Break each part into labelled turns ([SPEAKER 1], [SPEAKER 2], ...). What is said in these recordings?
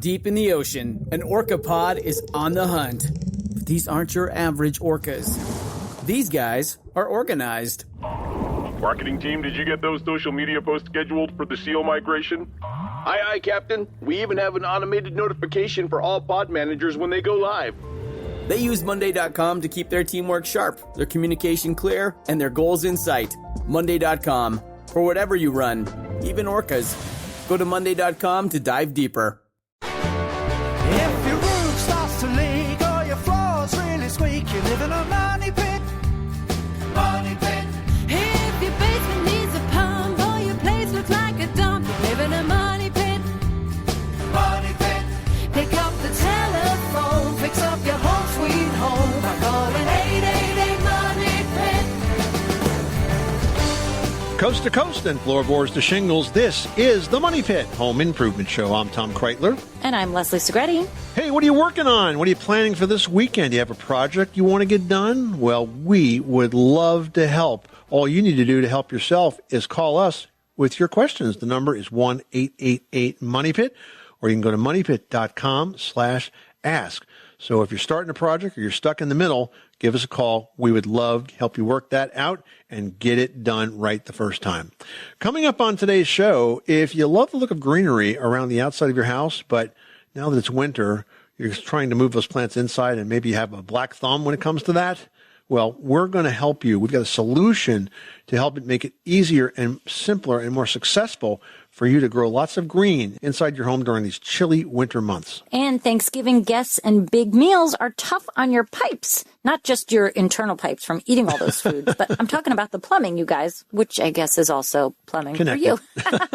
[SPEAKER 1] Deep in the ocean, an orca pod is on the hunt. But these aren't your average orcas. These guys are organized.
[SPEAKER 2] Marketing team, did you get those social media posts scheduled for the seal migration?
[SPEAKER 3] Aye, Captain. We even have an automated notification for all pod managers when they go live.
[SPEAKER 1] They use Monday.com to keep their teamwork sharp, their communication clear, and their goals in sight. Monday.com. For whatever you run, even orcas. Go to Monday.com to dive deeper.
[SPEAKER 4] If your roof starts to leak or your floor's really squeak, you live in a money pit. Money pit.
[SPEAKER 5] If your basement needs a pump or your place looks like a dump, you live in a money pit.
[SPEAKER 4] Money pit.
[SPEAKER 5] Pick up the telephone, fix up your home sweet home by calling 888 Money Pit.
[SPEAKER 6] Coast to coast and floorboards to shingles, this is the Money Pit Home Improvement Show. I'm Tom Kreitler.
[SPEAKER 7] And I'm Leslie Segretti.
[SPEAKER 6] Hey, what are you working on? What are you planning for this weekend? Do you have a project you want to get done? Well, we would love to help. All you need to do to help yourself is call us with your questions. The number is 1-888-MONEYPIT, or you can go to moneypit.com/ask. So if you're starting a project or you're stuck in the middle, give us a call. We would love to help you work that out and get it done right the first time. Coming up on today's show, if you love the look of greenery around the outside of your house, but now that it's winter, you're trying to move those plants inside and maybe you have a black thumb when it comes to that, well, we're going to help you. We've got a solution to help it make it easier and simpler and more successful for you to grow lots of green inside your home during these chilly winter months.
[SPEAKER 7] And Thanksgiving guests and big meals are tough on your pipes. Not just your internal pipes from eating all those foods, but I'm talking about the plumbing, you guys, which I guess is also plumbing
[SPEAKER 6] Connected.
[SPEAKER 7] for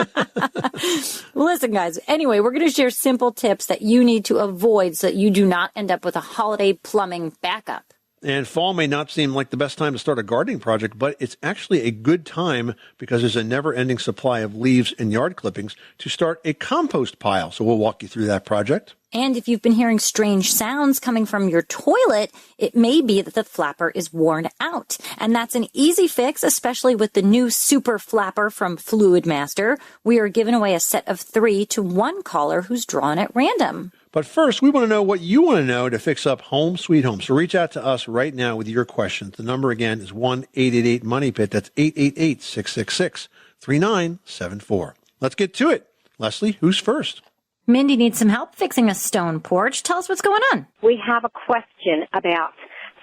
[SPEAKER 7] you. Listen, guys, anyway, we're going to share simple tips that you need to avoid so that you do not end up with a holiday plumbing backup.
[SPEAKER 6] And fall may not seem like the best time to start a gardening project, but it's actually a good time because there's a never-ending supply of leaves and yard clippings to start a compost pile. So we'll walk you through that project.
[SPEAKER 7] And if you've been hearing strange sounds coming from your toilet, it may be that the flapper is worn out. And that's an easy fix, especially with the new super flapper from Fluid Master. We are giving away a set of 3 to one caller who's drawn at random.
[SPEAKER 6] But first, we want to know what you want to know to fix up home sweet home. So reach out to us right now with your questions. The number again is 1-888-MONEYPIT. That's 888-666-3974. Let's get to it. Leslie, who's first?
[SPEAKER 7] Mindy needs some help fixing a stone porch. Tell us what's going on.
[SPEAKER 8] We have a question about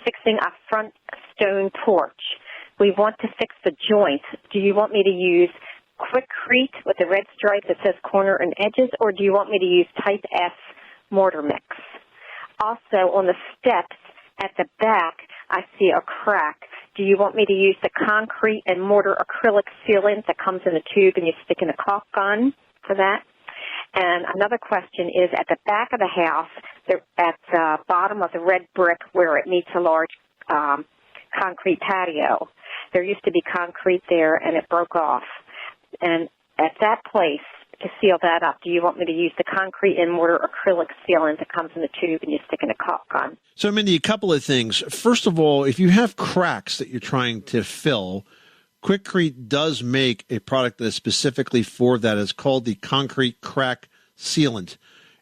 [SPEAKER 8] fixing a front stone porch. We want to fix the joint. Do you want me to use Quikrete with the red stripe that says corner and edges, or do you want me to use Type S mortar mix? Also, on the steps at the back, I see a crack. Do you want me to use the concrete and mortar acrylic sealant that comes in a tube and you stick in a caulk gun for that? And another question is at the back of the house, at the bottom of the red brick where it meets a large concrete patio, there used to be concrete there and it broke off. And at that place, to seal that up, do you want me to use the concrete and mortar acrylic sealant that comes in the tube and you stick in a caulk gun?
[SPEAKER 6] So, Mindy, a couple of things. First of all, if you have cracks that you're trying to fill, Quikrete does make a product that is specifically for that. It's called the concrete crack sealant.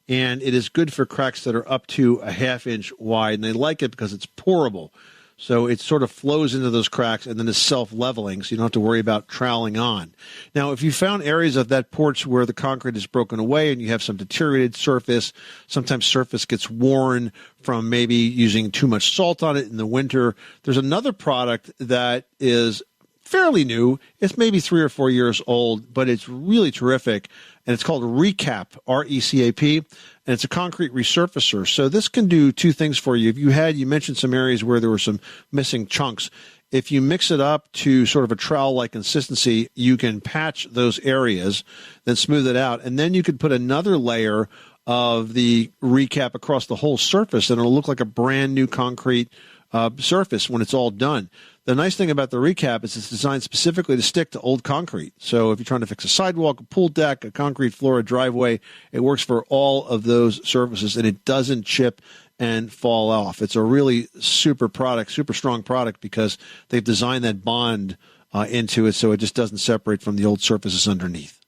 [SPEAKER 6] And it is good for cracks that are up to a half-inch wide. And they like it because it's pourable. So it sort of flows into those cracks and then is self-leveling, so you don't have to worry about troweling on. Now, if you found areas of that porch where the concrete is broken away and you have some deteriorated surface, sometimes surface gets worn from maybe using too much salt on it in the winter, there's another product that is fairly new. It's maybe 3 or 4 years old, but it's really terrific. And it's called Recap, R-E-C-A-P, and it's a concrete resurfacer. So this can do 2 things for you. If you mentioned some areas where there were some missing chunks. If you mix it up to sort of a trowel-like consistency, you can patch those areas, then smooth it out, and then you could put another layer of the Recap across the whole surface, and it'll look like a brand new concrete surface when it's all done. The nice thing about the Recap is it's designed specifically to stick to old concrete. So if you're trying to fix a sidewalk, a pool deck, a concrete floor, a driveway, it works for all of those surfaces, and it doesn't chip and fall off. It's a really super product, super strong product, because they've designed that bond into it so it just doesn't separate from the old surfaces underneath.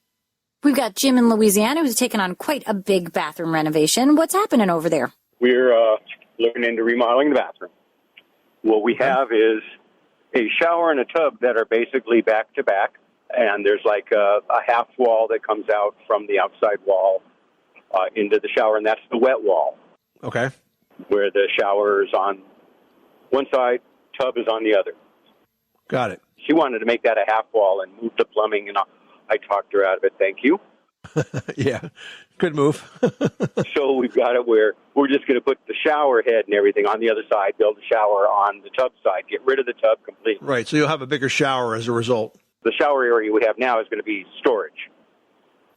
[SPEAKER 7] We've got Jim in Louisiana who's taken on quite a big bathroom renovation. What's happening over there?
[SPEAKER 9] We're looking into remodeling the bathroom. What we have is a shower and a tub that are basically back to back, and there's like a half wall that comes out from the outside wall into the shower, and that's the wet wall.
[SPEAKER 6] Okay.
[SPEAKER 9] Where the shower is on one side, tub is on the other.
[SPEAKER 6] Got it.
[SPEAKER 9] She wanted to make that a half wall and move the plumbing, and I talked her out of it. Thank you.
[SPEAKER 6] Yeah, good move.
[SPEAKER 9] So we've got it where we're just going to put the shower head and everything on the other side, build a shower on the tub side, get rid of the tub completely.
[SPEAKER 6] Right, so you'll have a bigger shower as a result.
[SPEAKER 9] The shower area we have now is going to be storage.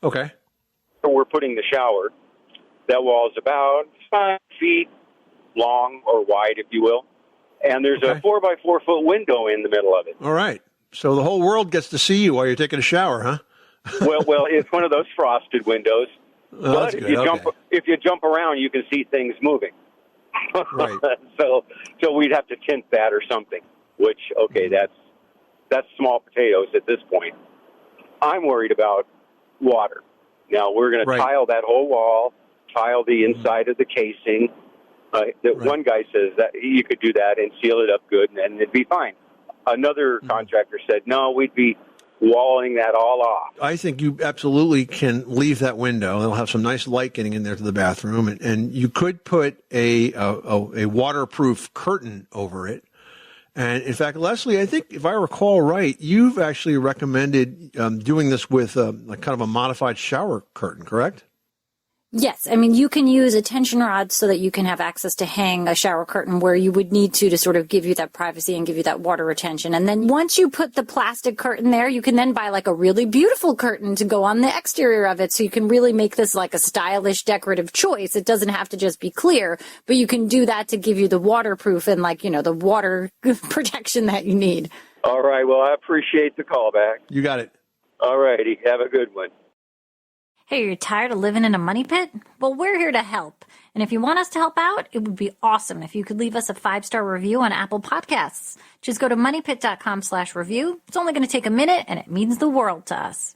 [SPEAKER 6] Okay.
[SPEAKER 9] So we're putting the shower. That wall is about 5 feet long or wide, if you will. And there's a 4-by-4-foot window in the middle of it.
[SPEAKER 6] All right. So the whole world gets to see you while you're taking a shower, huh?
[SPEAKER 9] well, it's one of those frosted windows.
[SPEAKER 6] Oh,
[SPEAKER 9] but if you jump around, you can see things moving.
[SPEAKER 6] Right.
[SPEAKER 9] So we'd have to tint that or something. Which that's small potatoes at this point. I'm worried about water. Now we're going to tile that whole wall, tile the inside of the casing. One guy says that you could do that and seal it up good, and it'd be fine. Another contractor said, no, we'd be walling that all off.
[SPEAKER 6] I think you absolutely can leave that window. It'll have some nice light getting in there to the bathroom, and you could put a waterproof curtain over it. And in fact, Leslie, I think if I recall right, you've actually recommended doing this with like kind of a modified shower curtain, correct?
[SPEAKER 7] Yes. I mean, you can use a tension rod so that you can have access to hang a shower curtain where you would need to sort of give you that privacy and give you that water retention. And then once you put the plastic curtain there, you can then buy like a really beautiful curtain to go on the exterior of it. So you can really make this like a stylish decorative choice. It doesn't have to just be clear, but you can do that to give you the waterproof and like, the water protection that you need.
[SPEAKER 9] All right. Well, I appreciate the call back.
[SPEAKER 6] You got it.
[SPEAKER 9] All righty. Have a good one.
[SPEAKER 7] Hey, you're tired of living in a money pit? Well, we're here to help. And if you want us to help out, it would be awesome if you could leave us a 5-star review on Apple Podcasts. Just go to moneypit.com/review. It's only going to take a minute, and it means the world to us.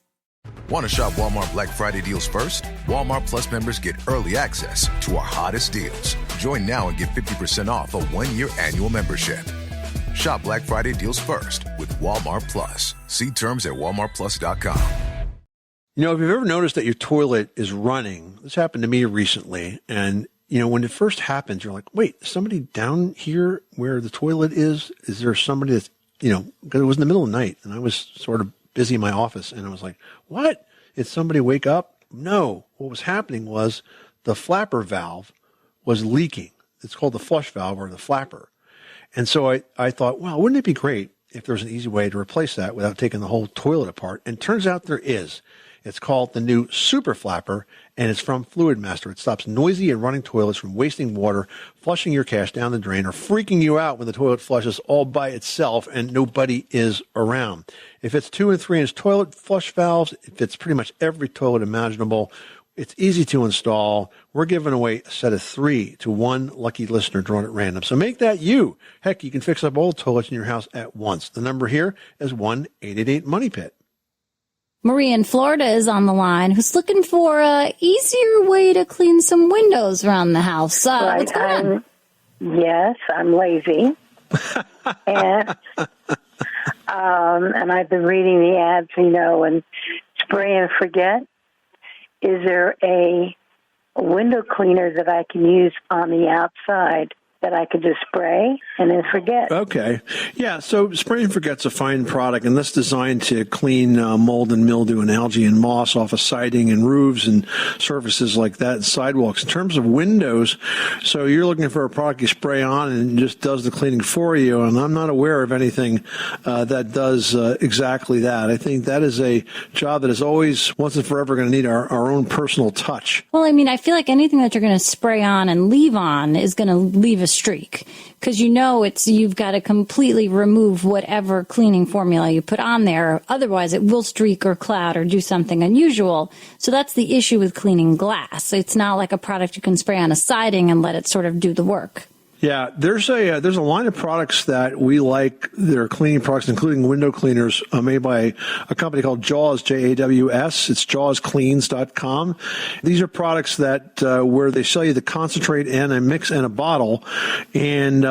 [SPEAKER 10] Want to shop Walmart Black Friday deals first? Walmart Plus members get early access to our hottest deals. Join now and get 50% off a 1-year annual membership. Shop Black Friday deals first with Walmart Plus. See terms at walmartplus.com.
[SPEAKER 6] If you've ever noticed that your toilet is running, this happened to me recently, and, when it first happens, you're like, wait, is somebody down here where the toilet is? Is there somebody that's, because it was in the middle of the night, and I was sort of busy in my office, and I was like, what? Did somebody wake up? No. What was happening was the flapper valve was leaking. It's called the flush valve or the flapper. And so I thought, well, wouldn't it be great if there's an easy way to replace that without taking the whole toilet apart? And turns out there is. It's called the new Super Flapper, and it's from Fluid Master. It stops noisy and running toilets from wasting water, flushing your cash down the drain, or freaking you out when the toilet flushes all by itself and nobody is around. It fits 2- and 3-inch toilet flush valves. It fits pretty much every toilet imaginable. It's easy to install. We're giving away a set of 3 to one lucky listener drawn at random. So make that you. Heck, you can fix up all the toilets in your house at once. The number here is 1-888-MONEY-PIT.
[SPEAKER 7] Marie in Florida is on the line, who's looking for a easier way to clean some windows around the house. What's going on?
[SPEAKER 11] Yes, I'm lazy. and I've been reading the ads, and spray and forget. Is there a window cleaner that I can use on the outside that I could just spray and then forget?
[SPEAKER 6] Okay. Yeah, so spray and forget's a fine product, and that's designed to clean mold and mildew and algae and moss off of siding and roofs and surfaces like that, sidewalks. In terms of windows, so you're looking for a product you spray on and it just does the cleaning for you, and I'm not aware of anything that does exactly that. I think that is a job that is always, once and forever, going to need our own personal touch.
[SPEAKER 7] Well, I feel like anything that you're going to spray on and leave on is going to leave a streak, because you've got to completely remove whatever cleaning formula you put on there. Otherwise, it will streak or cloud or do something unusual. So that's the issue with cleaning glass. It's not like a product you can spray on a siding and let it sort of do the work.
[SPEAKER 6] Yeah, there's a line of products that we like. They're cleaning products, including window cleaners, made by a company called Jaws, Jaws. It's jawscleans.com. These are products that where they sell you the concentrate and a mix in a bottle, and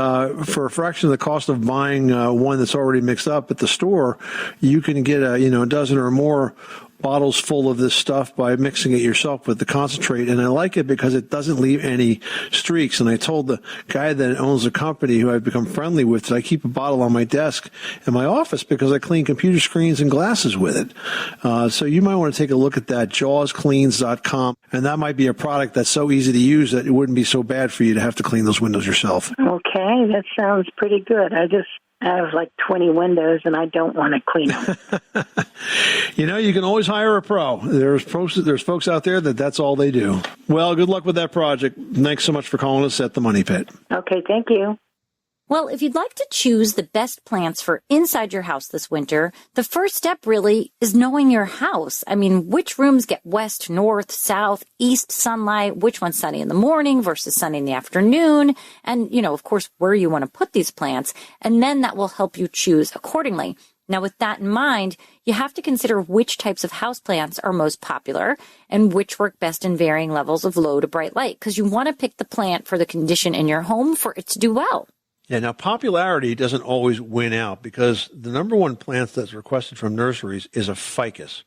[SPEAKER 6] for a fraction of the cost of buying one that's already mixed up at the store, you can get a dozen or more bottles full of this stuff by mixing it yourself with the concentrate. And I like it because it doesn't leave any streaks. And I told the guy that owns the company, who I've become friendly with, that I keep a bottle on my desk in my office because I clean computer screens and glasses with it. So you might want to take a look at that, jawscleans.com. And that might be a product that's so easy to use that it wouldn't be so bad for you to have to clean those windows yourself.
[SPEAKER 11] Okay, that sounds pretty good. I have like 20 windows, and I don't want to clean them.
[SPEAKER 6] You can always hire a pro. There's folks out there that's all they do. Well, good luck with that project. Thanks so much for calling us at the Money Pit.
[SPEAKER 11] Okay, thank you.
[SPEAKER 7] Well, if you'd like to choose the best plants for inside your house this winter, the first step really is knowing your house. I mean, which rooms get west, north, south, east sunlight, which one's sunny in the morning versus sunny in the afternoon, and, of course, where you want to put these plants, and then that will help you choose accordingly. Now, with that in mind, you have to consider which types of houseplants are most popular and which work best in varying levels of low to bright light, because you want to pick the plant for the condition in your home for it to do well.
[SPEAKER 6] Yeah, now popularity doesn't always win out because the number one plant that's requested from nurseries is a ficus.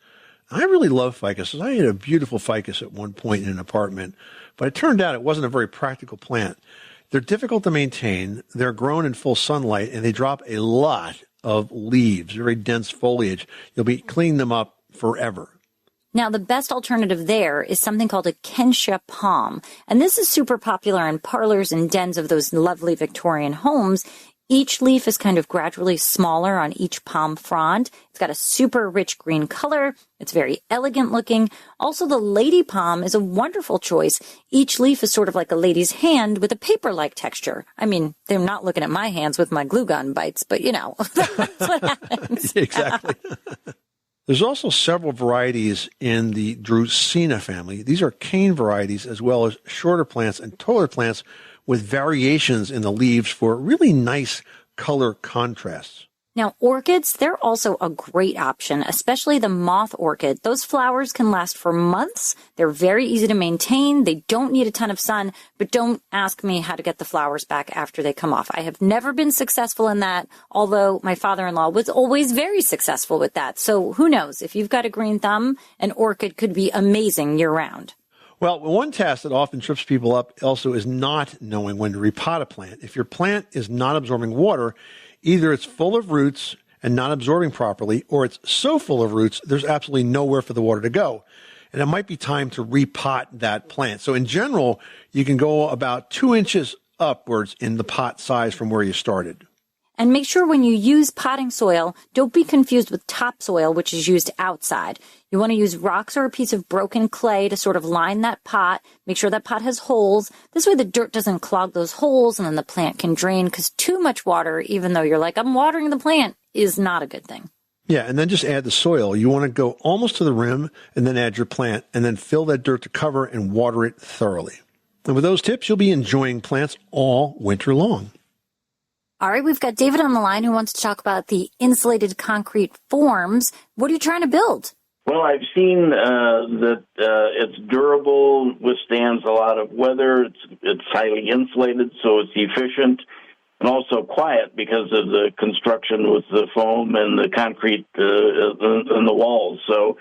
[SPEAKER 6] I really love ficuses. I had a beautiful ficus at one point in an apartment, but it turned out it wasn't a very practical plant. They're difficult to maintain, they're grown in full sunlight, and they drop a lot of leaves, very dense foliage. You'll be cleaning them up forever.
[SPEAKER 7] Now, the best alternative there is something called a Kentia palm. And this is super popular in parlors and dens of those lovely Victorian homes. Each leaf is kind of gradually smaller on each palm frond. It's got a super rich green color. It's very elegant looking. Also, the lady palm is a wonderful choice. Each leaf is sort of like a lady's hand with a paper-like texture. I mean, they're not looking at my hands with my glue gun bites, but that's what happens.
[SPEAKER 6] Exactly. There's also several varieties in the Drusina family. These are cane varieties as well as shorter plants and taller plants with variations in the leaves for really nice color contrasts.
[SPEAKER 7] Now, orchids, they're also a great option, especially the moth orchid. Those flowers can last for months. They're very easy to maintain. They don't need a ton of sun, but don't ask me how to get the flowers back after they come off. I have never been successful in that, although my father-in-law was always very successful with that. So who knows? If you've got a green thumb, an orchid could be amazing year-round.
[SPEAKER 6] Well, one task that often trips people up also is not knowing when to repot a plant. If your plant is not absorbing water, either it's full of roots and not absorbing properly, or it's so full of roots, there's absolutely nowhere for the water to go. And it might be time to repot that plant. So in general, you can go about 2 inches upwards in the pot size from where you started.
[SPEAKER 7] And make sure when you use potting soil, don't be confused with topsoil, which is used outside. You want to use rocks or a piece of broken clay to sort of line that pot. Make sure that pot has holes. This way the dirt doesn't clog those holes and then the plant can drain, because too much water, even though you're like, I'm watering the plant, is not a good thing.
[SPEAKER 6] Yeah, and then just add the soil. You want to go almost to the rim and then add your plant and then fill that dirt to cover and water it thoroughly. And with those tips, you'll be enjoying plants all winter long.
[SPEAKER 7] All right, we've got David on the line who wants to talk about the insulated concrete forms. What are you trying to build?
[SPEAKER 12] Well, I've seen that it's durable, withstands a lot of weather. It's highly insulated, so it's efficient, and also quiet because of the construction with the foam and the concrete in the walls. So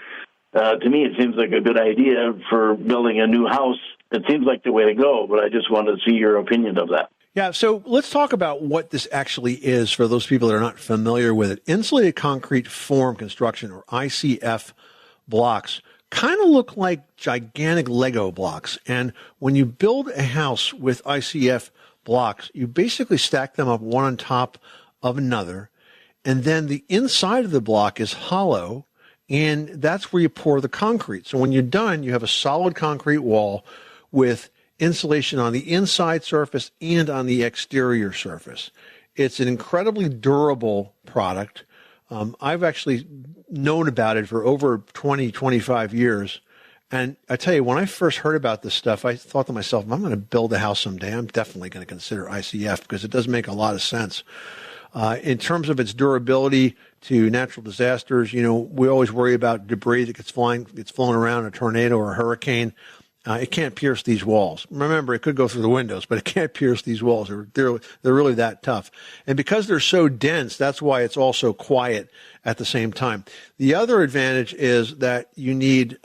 [SPEAKER 12] to me, it seems like a good idea for building a new house. It seems like the way to go, but I just wanted to see your opinion of that.
[SPEAKER 6] Yeah, so let's talk about what this actually is for those people that are not familiar with it. Insulated concrete form construction, or ICF blocks, kind of look like gigantic Lego blocks. And when you build a house with ICF blocks, you basically stack them up one on top of another. And then the inside of the block is hollow, and that's where you pour the concrete. So when you're done, you have a solid concrete wall with insulation on the inside surface and on the exterior surface. It's an incredibly durable product. I've actually known about it for over 20, 25 years, And I tell you, when I first heard about this stuff, I thought to myself, if I'm going to build a house someday, I'm definitely going to consider ICF because it does make a lot of sense. In terms of its durability to natural disasters, we always worry about debris that gets flown around, a tornado or a hurricane. It can't pierce these walls. Remember, it could go through the windows, but it can't pierce these walls. They're really that tough. And because they're so dense, that's why it's also quiet at the same time. The other advantage is that you need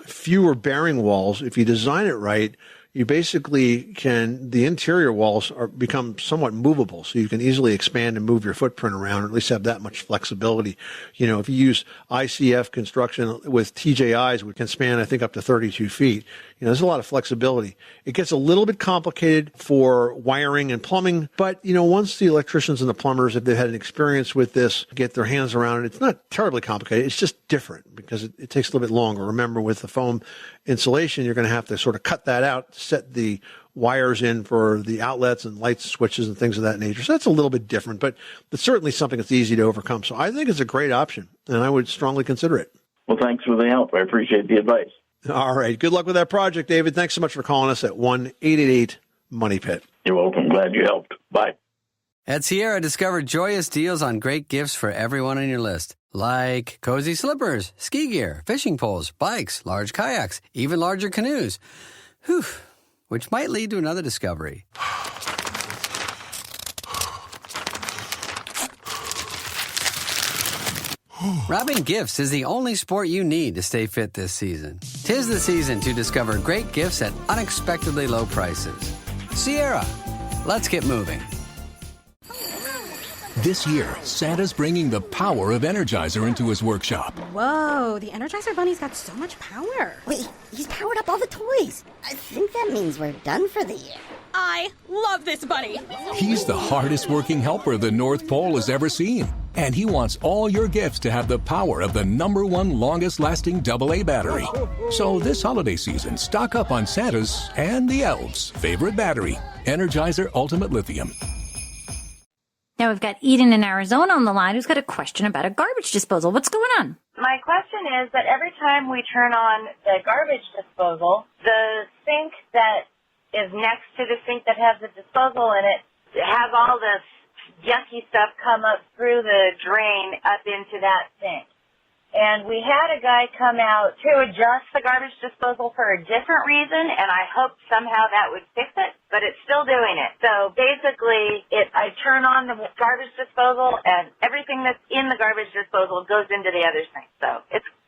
[SPEAKER 6] fewer bearing walls. If you design it right, you basically the interior walls become somewhat movable, so you can easily expand and move your footprint around, or at least have that much flexibility. If you use ICF construction with TJIs, which can span, I think, up to 32 feet, there's a lot of flexibility. It gets a little bit complicated for wiring and plumbing, but, once the electricians and the plumbers, if they've had an experience with this, get their hands around it, it's not terribly complicated. It's just different because it takes a little bit longer. Remember, with the foam insulation, you're going to have to sort of cut that out, set the wires in for the outlets and light switches and things of that nature. So that's a little bit different, but it's certainly something that's easy to overcome. So I think it's a great option, and I would strongly consider it.
[SPEAKER 12] Well, thanks for the help. I appreciate the advice.
[SPEAKER 6] All right. Good luck with that project, David. Thanks so much for calling us at 1-888-MONEY-PIT.
[SPEAKER 12] You're welcome. Glad you helped. Bye.
[SPEAKER 13] At Sierra, discover joyous deals on great gifts for everyone on your list. Like cozy slippers, ski gear, fishing poles, bikes, large kayaks, even larger canoes. Whew. Which might lead to another discovery. Wrapping gifts is the only sport you need to stay fit this season. 'Tis the season to discover great gifts at unexpectedly low prices. Sierra, let's get moving.
[SPEAKER 14] This year, Santa's bringing the power of Energizer into his workshop.
[SPEAKER 15] Whoa, the Energizer Bunny's got so much power.
[SPEAKER 16] Wait, he's powered up all the toys. I think that means we're done for the year.
[SPEAKER 15] I love this bunny.
[SPEAKER 14] He's the hardest working helper the North Pole has ever seen. And he wants all your gifts to have the power of the #1 longest lasting AA battery. So this holiday season, stock up on Santa's and the elves' favorite battery, Energizer Ultimate Lithium.
[SPEAKER 7] Now we've got Eden in Arizona on the line who's got a question about a garbage disposal. What's going on?
[SPEAKER 17] My question is that every time we turn on the garbage disposal, the sink that is next to the sink that has the disposal in it has all this yucky stuff come up through the drain up into that sink. And we had a guy come out to adjust the garbage disposal for a different reason, and I hoped somehow that would fix it, but it's still doing it. So basically, I turn on the garbage disposal, and everything that's in the garbage disposal goes into the other sink. So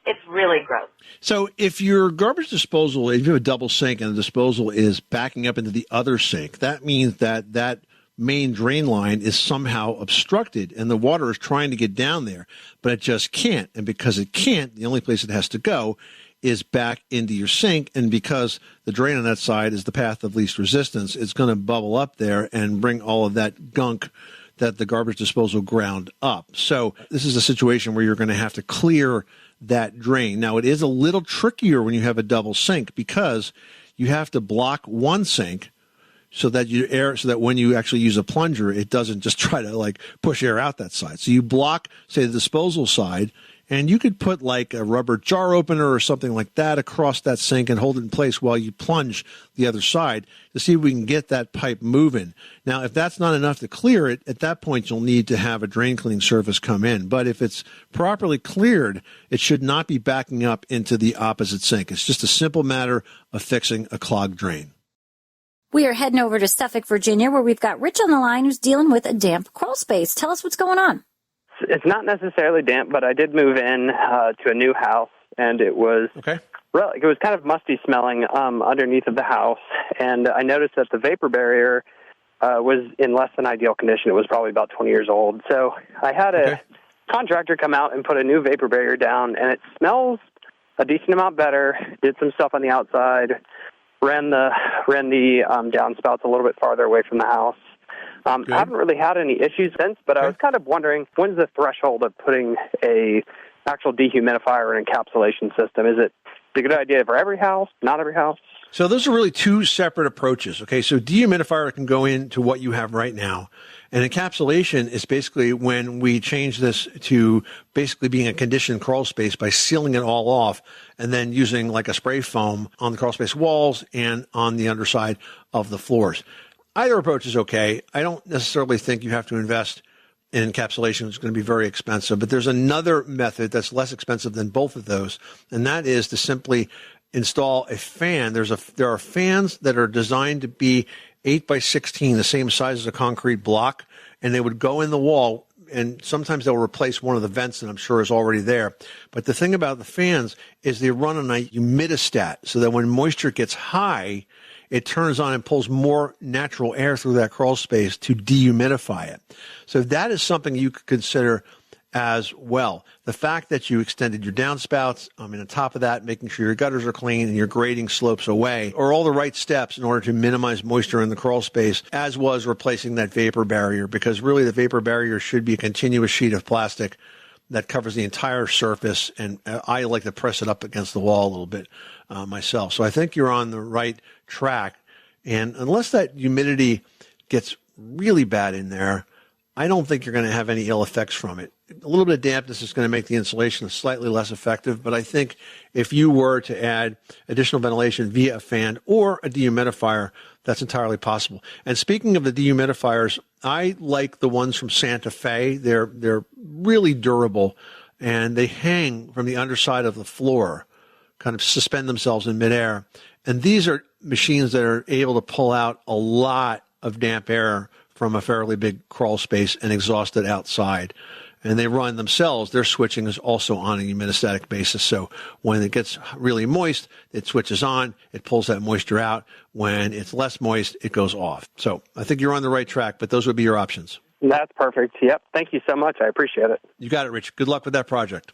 [SPEAKER 17] it's really gross.
[SPEAKER 6] So if your garbage disposal, if you have a double sink and the disposal is backing up into the other sink, that means that main drain line is somehow obstructed and the water is trying to get down there, but it just can't. And because it can't, the only place it has to go is back into your sink. And because the drain on that side is the path of least resistance, it's going to bubble up there and bring all of that gunk that the garbage disposal ground up. So this is a situation where you're going to have to clear that drain. Now, it is a little trickier when you have a double sink because you have to block one sink so that when you actually use a plunger, it doesn't just try to push air out that side. So you block, say, the disposal side, and you could put like a rubber jar opener or something like that across that sink and hold it in place while you plunge the other side to see if we can get that pipe moving. Now, if that's not enough to clear it, at that point you'll need to have a drain cleaning service come in. But if it's properly cleared, it should not be backing up into the opposite sink. It's just a simple matter of fixing a clogged drain.
[SPEAKER 7] We are heading over to Suffolk, Virginia, where we've got Rich on the line who's dealing with a damp crawl space. Tell us what's going on.
[SPEAKER 18] It's not necessarily damp, but I did move in to a new house, and it was it was kind of musty smelling underneath of the house, and I noticed that the vapor barrier was in less than ideal condition. It was probably about 20 years old. So I had a contractor come out and put a new vapor barrier down, and it smells a decent amount better, did some stuff on the outside, ran the downspouts a little bit farther away from the house. I haven't really had any issues since, but I was kind of wondering, when's the threshold of putting a actual dehumidifier or encapsulation system? Is it a good idea for every house, not every house?
[SPEAKER 6] So those are really two separate approaches. Okay, so dehumidifier can go into what you have right now. And encapsulation is basically when we change this to basically being a conditioned crawl space by sealing it all off and then using like a spray foam on the crawl space walls and on the underside of the floors. Either approach is okay. I don't necessarily think you have to invest in encapsulation. It's going to be very expensive, but there's another method that's less expensive than both of those, and that is to simply install a fan. There are fans that are designed to be 8x16, the same size as a concrete block, and they would go in the wall, and sometimes they'll replace one of the vents that I'm sure is already there. But the thing about the fans is they run on a humidistat, so that when moisture gets high, it turns on and pulls more natural air through that crawl space to dehumidify it. So that is something you could consider as well. The fact that you extended your downspouts, and on top of that, making sure your gutters are clean and your grading slopes away, are all the right steps in order to minimize moisture in the crawl space, as was replacing that vapor barrier, because really the vapor barrier should be a continuous sheet of plastic that covers the entire surface, and I like to press it up against the wall a little bit myself. So I think you're on the right track, and unless that humidity gets really bad in there, I don't think you're going to have any ill effects from it. A little bit of dampness is going to make the insulation slightly less effective, but I think if you were to add additional ventilation via a fan or a dehumidifier, that's entirely possible. And speaking of the dehumidifiers, I like the ones from Santa Fe. They're really durable, and they hang from the underside of the floor, kind of suspend themselves in midair. And these are machines that are able to pull out a lot of damp air from a fairly big crawl space and exhaust it outside. And they run themselves. Their switching is also on a humidistatic basis. So when it gets really moist, it switches on, it pulls that moisture out. When it's less moist, it goes off. So I think you're on the right track, but those would be your options.
[SPEAKER 18] That's perfect. Yep. Thank you so much. I appreciate it.
[SPEAKER 6] You got it, Rich. Good luck with that project.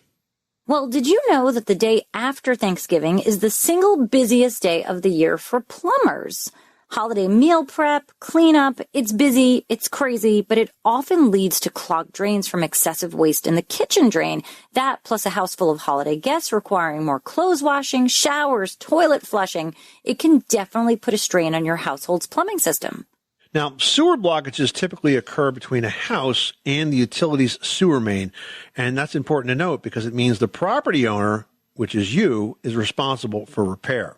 [SPEAKER 7] Well, did you know that the day after Thanksgiving is the single busiest day of the year for plumbers? Holiday meal prep, cleanup, it's busy, it's crazy, but it often leads to clogged drains from excessive waste in the kitchen drain. That, plus a house full of holiday guests requiring more clothes washing, showers, toilet flushing, it can definitely put a strain on your household's plumbing system.
[SPEAKER 6] Now, sewer blockages typically occur between a house and the utilities sewer main, and that's important to note because it means the property owner, which is you, is responsible for repair.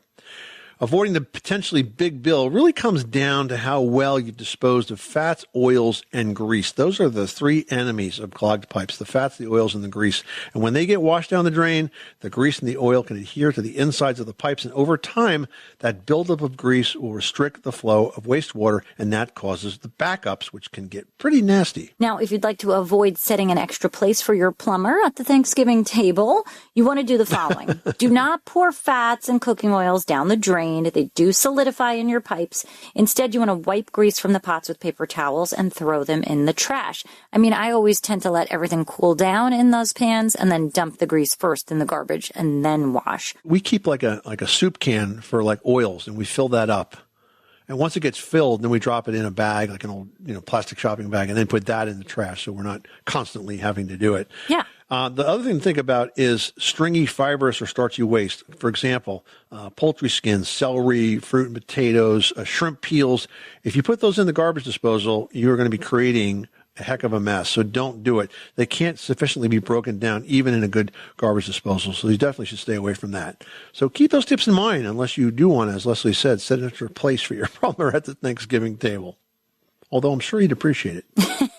[SPEAKER 6] Avoiding the potentially big bill really comes down to how well you've disposed of fats, oils, and grease. Those are the three enemies of clogged pipes, the fats, the oils, and the grease. And when they get washed down the drain, the grease and the oil can adhere to the insides of the pipes. And over time, that buildup of grease will restrict the flow of wastewater, and that causes the backups, which can get pretty nasty.
[SPEAKER 7] Now, if you'd like to avoid setting an extra place for your plumber at the Thanksgiving table, you want to do the following. Do not pour fats and cooking oils down the drain. They do solidify in your pipes. Instead, you want to wipe grease from the pots with paper towels and throw them in the trash. I mean, I always tend to let everything cool down in those pans and then dump the grease first in the garbage and then wash.
[SPEAKER 6] We keep like a soup can for like oils, and we fill that up. And once it gets filled, then we drop it in a bag, like an old plastic shopping bag, and then put that in the trash so we're not constantly having to do it.
[SPEAKER 7] Yeah.
[SPEAKER 6] The other thing to think about is stringy, fibrous, or starchy waste. For example, poultry skins, celery, fruit and potatoes, shrimp peels. If you put those in the garbage disposal, you're going to be creating a heck of a mess. So don't do it. They can't sufficiently be broken down, even in a good garbage disposal. So you definitely should stay away from that. So keep those tips in mind, unless you do want to, as Leslie said, set an extra place for your plumber at the Thanksgiving table. Although I'm sure he'd appreciate it.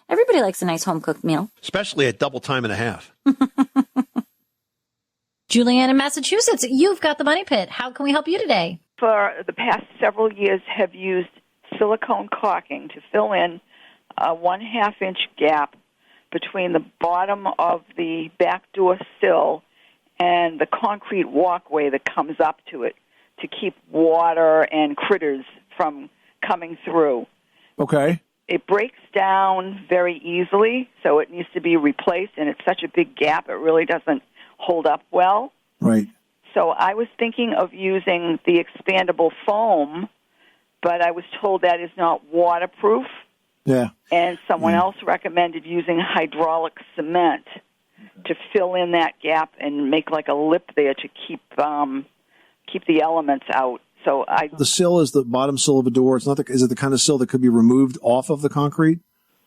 [SPEAKER 7] Everybody likes a nice home-cooked meal.
[SPEAKER 6] Especially at double time and a half.
[SPEAKER 19] Julianne in Massachusetts, you've got the Money Pit. How can we help you today?
[SPEAKER 20] For the past several years, have used silicone caulking to fill in a 1/2 inch gap between the bottom of the back door sill and the concrete walkway that comes up to it to keep water and critters from coming through.
[SPEAKER 6] Okay.
[SPEAKER 20] It breaks down very easily, so it needs to be replaced, and it's such a big gap, it really doesn't hold up well.
[SPEAKER 6] Right.
[SPEAKER 20] So I was thinking of using the expandable foam, but I was told that is not waterproof.
[SPEAKER 6] Yeah.
[SPEAKER 20] And someone else recommended using hydraulic cement to fill in that gap and make like a lip there to keep keep the elements out. So
[SPEAKER 6] The sill is the bottom sill of a door. It's not. Is it the kind of sill that could be removed off of the concrete?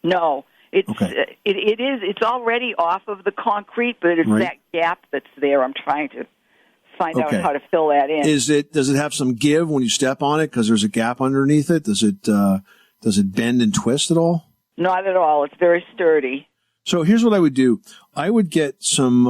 [SPEAKER 20] No, it's
[SPEAKER 6] Okay.
[SPEAKER 20] it is. It's already off of the concrete, but it's
[SPEAKER 6] Right.
[SPEAKER 20] that gap that's there. I'm trying to find out
[SPEAKER 6] Okay.
[SPEAKER 20] how to fill that in.
[SPEAKER 6] Does it have some give when you step on it because there's a gap underneath it? Does it bend and twist at all?
[SPEAKER 20] Not at all. It's very sturdy.
[SPEAKER 6] So here's what I would do. I would get some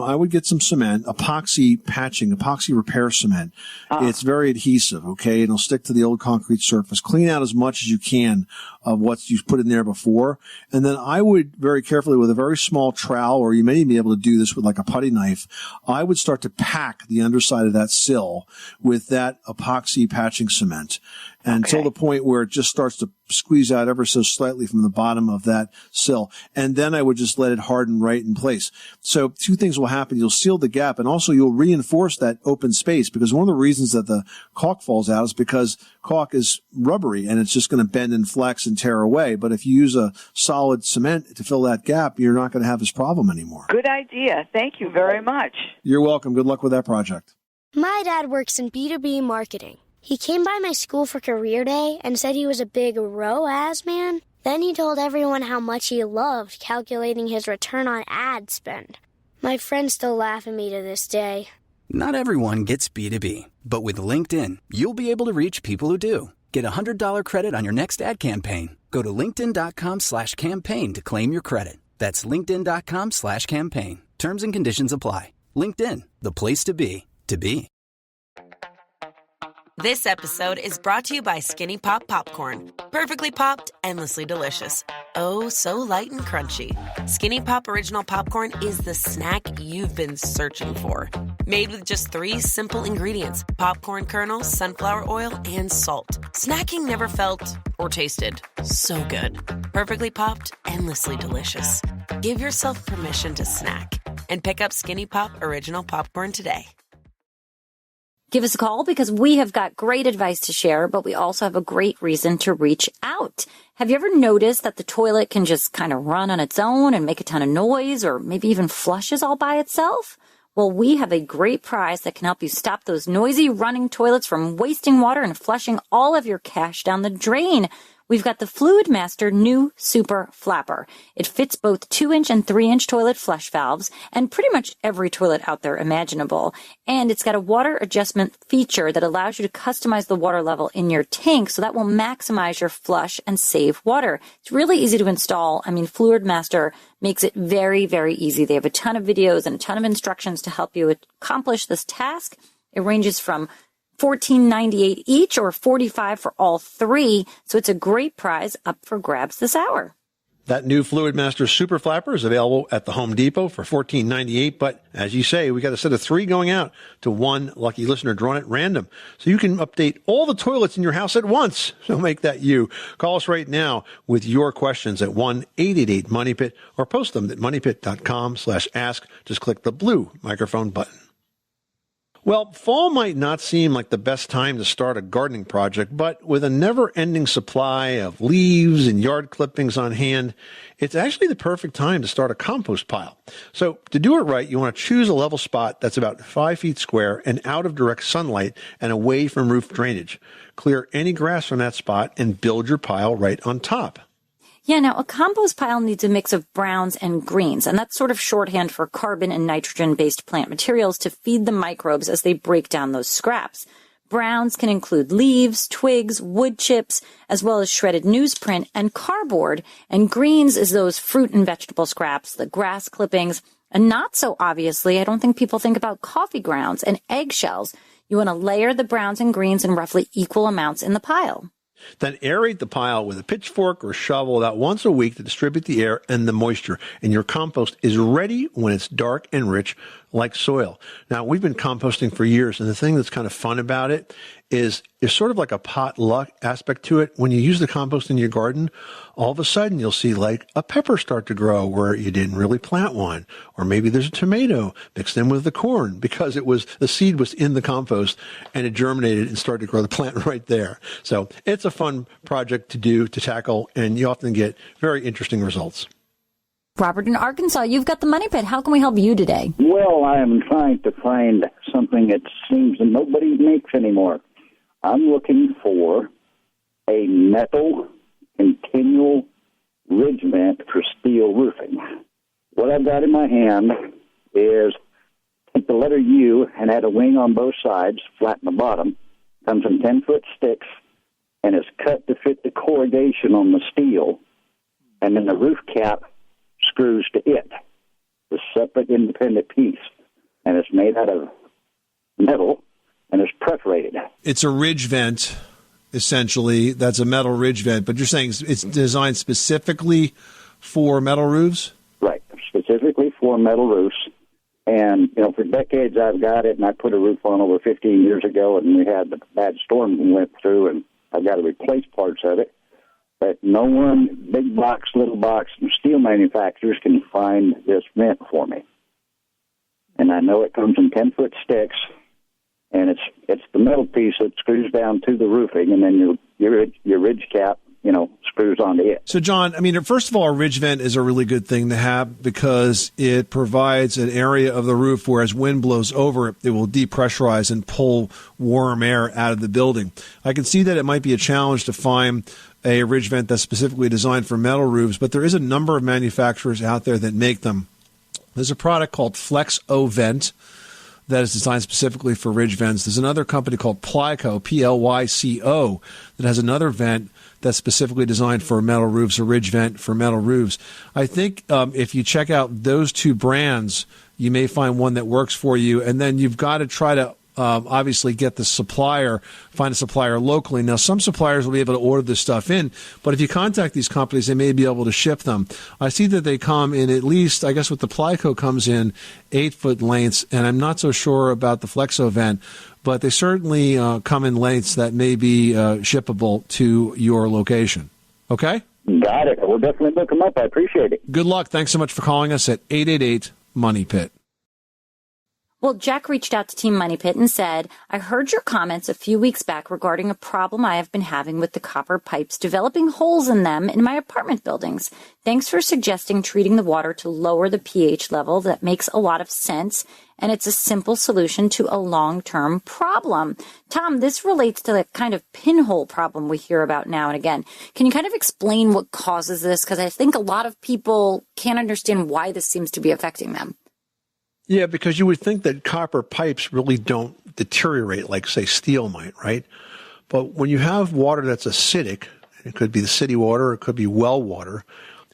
[SPEAKER 6] cement, epoxy patching, epoxy repair cement. It's very adhesive, okay? It'll stick to the old concrete surface. Clean out as much as you can of what you've put in there before. And then I would very carefully with a very small trowel, or you may even be able to do this with like a putty knife, I would start to pack the underside of that sill with that epoxy patching cement until the point where it just starts to squeeze out ever so slightly from the bottom of that sill. And then I would just let it harden right in place. So two things will happen. You'll seal the gap and also you'll reinforce that open space, because one of the reasons that the caulk falls out is because caulk is rubbery and it's just going to bend and flex and tear away. But if you use a solid cement to fill that gap, you're not going to have this problem anymore.
[SPEAKER 20] Good idea. Thank you very much.
[SPEAKER 6] You're welcome. Good luck with that project.
[SPEAKER 21] My dad works in B2B marketing. He came by my school for career day and said he was a big ROAS man. Then he told everyone how much he loved calculating his return on ad spend. My friends still laugh at me to this day.
[SPEAKER 22] Not everyone gets B2B, but with LinkedIn, you'll be able to reach people who do. Get a $100 credit on your next ad campaign. Go to linkedin.com/campaign to claim your credit. That's linkedin.com/campaign. Terms and conditions apply. LinkedIn, the place to be, to be.
[SPEAKER 23] This episode is brought to you by Skinny Pop Popcorn. Perfectly popped, endlessly delicious. Oh, so light and crunchy. Skinny Pop Original Popcorn is the snack you've been searching for. Made with just 3 simple ingredients: popcorn kernels, sunflower oil, and salt. Snacking never felt or tasted so good. Perfectly popped, endlessly delicious. Give yourself permission to snack and pick up Skinny Pop Original Popcorn today.
[SPEAKER 7] Give us a call because we have got great advice to share, but we also have a great reason to reach out. Have you ever noticed that the toilet can just kind of run on its own and make a ton of noise, or maybe even flushes all by itself? Well, we have a great prize that can help you stop those noisy running toilets from wasting water and flushing all of your cash down the drain. We've got the Fluid Master new Super Flapper. It fits both 2-inch and 3-inch toilet flush valves and pretty much every toilet out there imaginable. And it's got a water adjustment feature that allows you to customize the water level in your tank, so that will maximize your flush and save water. It's really easy to install. I mean, Fluid Master makes it very, very easy. They have a ton of videos and a ton of instructions to help you accomplish this task. It ranges from $14.98 each or $45 for all 3. So it's a great prize up for grabs this hour.
[SPEAKER 6] That new Fluid Master Super Flapper is available at the Home Depot for $14.98. But as you say, we got a set of 3 going out to one lucky listener drawn at random. So you can update all the toilets in your house at once. So make that you. Call us right now with your questions at 1-888-MONEYPIT or post them at moneypit.com/ask. Just click the blue microphone button. Well, fall might not seem like the best time to start a gardening project, but with a never-ending supply of leaves and yard clippings on hand, it's actually the perfect time to start a compost pile. So to do it right, you want to choose a level spot that's about 5 feet square and out of direct sunlight and away from roof drainage. Clear any grass from that spot and build your pile right on top.
[SPEAKER 7] Yeah, now a compost pile needs a mix of browns and greens, and that's sort of shorthand for carbon and nitrogen-based plant materials to feed the microbes as they break down those scraps. Browns can include leaves, twigs, wood chips, as well as shredded newsprint and cardboard. And greens is those fruit and vegetable scraps, the grass clippings, and not so obviously, I don't think people think about coffee grounds and eggshells. You want to layer the browns and greens in roughly equal amounts in the pile.
[SPEAKER 6] Then aerate the pile with a pitchfork or shovel about once a week to distribute the air and the moisture. And your compost is ready when it's dark and rich like soil. Now, we've been composting for years, and the thing that's kind of fun about it is there's sort of like a potluck aspect to it. When you use the compost in your garden, all of a sudden you'll see like a pepper start to grow where you didn't really plant one. Or maybe there's a tomato mixed in with the corn because the seed was in the compost and it germinated and started to grow the plant right there. So it's a fun project to do, to tackle, and you often get very interesting results.
[SPEAKER 7] Robert in Arkansas, you've got the Money Pit. How can we help you today?
[SPEAKER 1] Well, I am trying to find something that seems that nobody makes anymore. I'm looking for a metal continual ridge vent for steel roofing. What I've got in my hand is take the letter U and add a wing on both sides, flatten the bottom, comes in 10-foot sticks, and is cut to fit the corrugation on the steel, and then the roof cap screws to it, a separate independent piece, and it's made out of metal and it's perforated.
[SPEAKER 6] It's a ridge vent, essentially. That's a metal ridge vent, but you're saying it's designed specifically for metal roofs?
[SPEAKER 1] Right, specifically for metal roofs. And, for decades I've got it, and I put a roof on over 15 years ago, and we had the bad storm we went through, and I've got to replace parts of it. But no one, big box, little box, and steel manufacturers can find this vent for me. And I know it comes in 10-foot sticks, and it's the metal piece that screws down to the roofing, and then your ridge cap, screws onto it.
[SPEAKER 6] So, John, first of all, a ridge vent is a really good thing to have because it provides an area of the roof where as wind blows over it, it will depressurize and pull warm air out of the building. I can see that it might be a challenge to find a ridge vent that's specifically designed for metal roofs, but there is a number of manufacturers out there that make them. There's a product called FlexOvent that is designed specifically for ridge vents. There's another company called Plyco, Plyco, that has another vent that's specifically designed for metal roofs, a ridge vent for metal roofs. I think if you check out those two brands, you may find one that works for you, and then you've got to try to obviously get the supplier, find a supplier locally. Now, some suppliers will be able to order this stuff in, but if you contact these companies, they may be able to ship them. I see that they come in at least, I guess with the Plyco comes in 8-foot lengths, and I'm not so sure about the FlexOvent, but they certainly come in lengths that may be shippable to your location. Okay?
[SPEAKER 1] Got it. We'll definitely look them up. I appreciate it.
[SPEAKER 6] Good luck. Thanks so much for calling us at 888-MONEY-PIT.
[SPEAKER 7] Well, Jack reached out to Team Money Pit and said, I heard your comments a few weeks back regarding a problem I have been having with the copper pipes developing holes in them in my apartment buildings. Thanks for suggesting treating the water to lower the pH level. That makes a lot of sense, and it's a simple solution to a long-term problem. Tom, this relates to the kind of pinhole problem we hear about now and again. Can you kind of explain what causes this? Because I think a lot of people can't understand why this seems to be affecting them.
[SPEAKER 6] Yeah, because you would think that copper pipes really don't deteriorate like, say, steel might, right? But when you have water that's acidic, it could be the city water, it could be well water,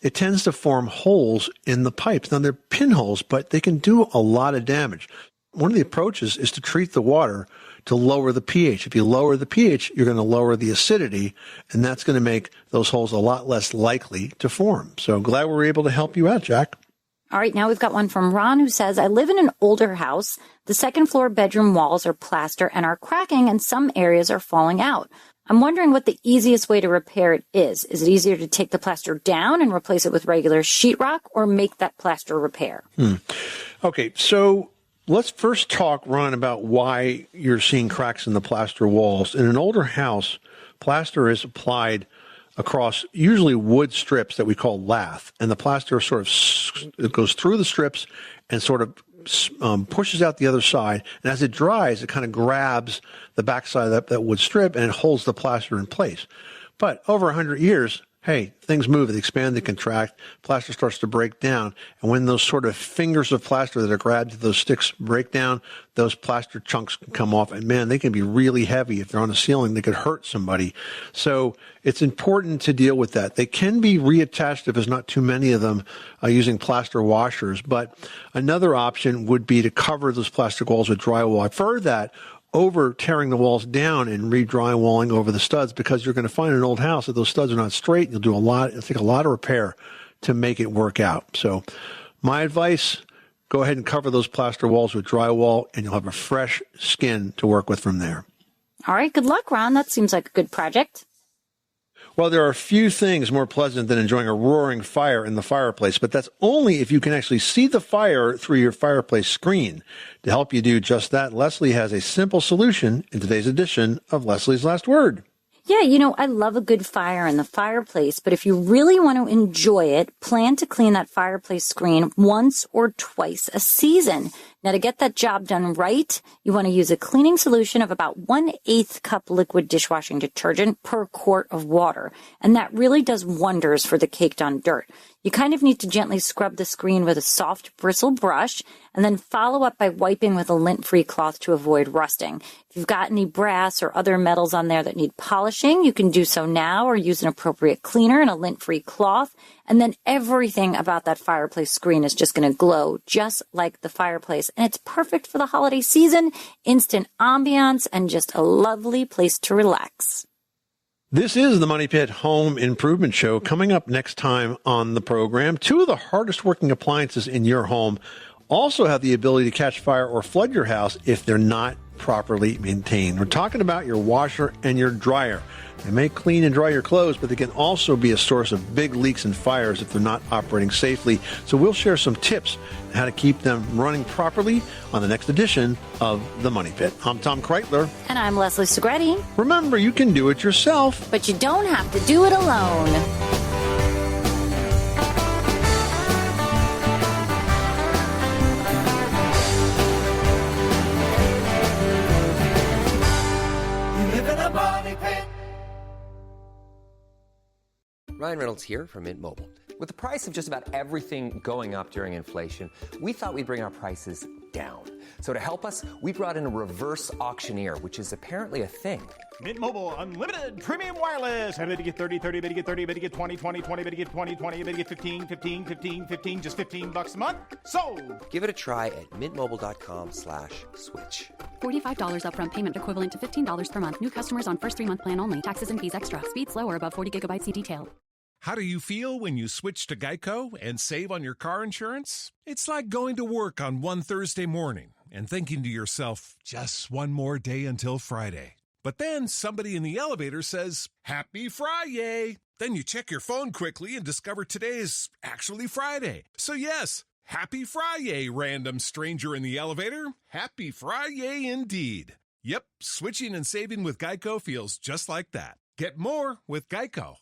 [SPEAKER 6] it tends to form holes in the pipes. Now, they're pinholes, but they can do a lot of damage. One of the approaches is to treat the water to lower the pH. If you lower the pH, you're going to lower the acidity, and that's going to make those holes a lot less likely to form. So I'm glad we were able to help you out, Jack.
[SPEAKER 7] All right, now we've got one from Ron who says, I live in an older house. The second floor bedroom walls are plaster and are cracking, and some areas are falling out. I'm wondering what the easiest way to repair it is. Is it easier to take the plaster down and replace it with regular sheetrock, or make that plaster repair?
[SPEAKER 6] Okay, so let's first talk, Ron, about why you're seeing cracks in the plaster walls. In an older house, plaster is applied across usually wood strips that we call lath, and the plaster sort of it goes through the strips and sort of pushes out the other side, and as it dries, it kind of grabs the backside of that wood strip and it holds the plaster in place. But over 100 years, hey, things move, they expand, they contract, plaster starts to break down, and when those sort of fingers of plaster that are grabbed to those sticks break down, those plaster chunks can come off, and man, they can be really heavy. If they're on a ceiling, they could hurt somebody. So it's important to deal with that. They can be reattached if there's not too many of them using plaster washers, but another option would be to cover those plastic walls with drywall. I've heard that over tearing the walls down and re-drywalling over the studs, because you're going to find in an old house that those studs are not straight. You'll do it'll take a lot of repair to make it work out. So my advice, go ahead and cover those plaster walls with drywall, and you'll have a fresh skin to work with from there.
[SPEAKER 7] All right, good luck, Ron. That seems like a good project.
[SPEAKER 6] Well, there are few things more pleasant than enjoying a roaring fire in the fireplace, but that's only if you can actually see the fire through your fireplace screen. To help you do just that, Leslie has a simple solution in today's edition of Leslie's Last Word.
[SPEAKER 7] Yeah, I love a good fire in the fireplace, but if you really want to enjoy it, plan to clean that fireplace screen once or twice a season. Now, to get that job done right, you want to use a cleaning solution of about 1/8 cup liquid dishwashing detergent per quart of water. And that really does wonders for the caked on dirt. You kind of need to gently scrub the screen with a soft bristle brush and then follow up by wiping with a lint-free cloth to avoid rusting. If you've got any brass or other metals on there that need polishing, you can do so now or use an appropriate cleaner and a lint-free cloth. And then everything about that fireplace screen is just going to glow just like the fireplace. And it's perfect for the holiday season, instant ambiance, and just a lovely place to relax.
[SPEAKER 6] This is the Money Pit Home Improvement Show. Coming up next time on the program, 2 of the hardest working appliances in your home also have the ability to catch fire or flood your house if they're not properly maintained. We're talking about your washer and your dryer. They may clean and dry your clothes, but they can also be a source of big leaks and fires if they're not operating safely. So we'll share some tips on how to keep them running properly on the next edition of The Money Pit. I'm Tom Kreitler.
[SPEAKER 7] And I'm Leslie Segretti.
[SPEAKER 6] Remember, you can do it yourself,
[SPEAKER 7] but you don't have to do it alone.
[SPEAKER 2] Ryan Reynolds here from Mint Mobile. With the price of just about everything going up during inflation, we thought we'd bring our prices down. So to help us, we brought in a reverse auctioneer, which is apparently a thing.
[SPEAKER 3] Mint Mobile Unlimited Premium Wireless. How to get 30, 30, bit to get 30, bit to get 20, 20, 20, bit to get 20, 20, bit to get 15, 15, 15, 15, just $15 a month? Sold! Give it a try at mintmobile.com/switch.
[SPEAKER 4] $45 upfront payment equivalent to $15 per month. New customers on first 3-month plan only. Taxes and fees extra. Speed slower above 40 gigabytes. See detail.
[SPEAKER 24] How do you feel when you switch to Geico and save on your car insurance? It's like going to work on one Thursday morning and thinking to yourself, just one more day until Friday. But then somebody in the elevator says, Happy Friday! Then you check your phone quickly and discover today is actually Friday. So yes, Happy Friday, random stranger in the elevator. Happy Friday indeed. Yep, switching and saving with Geico feels just like that. Get more with Geico.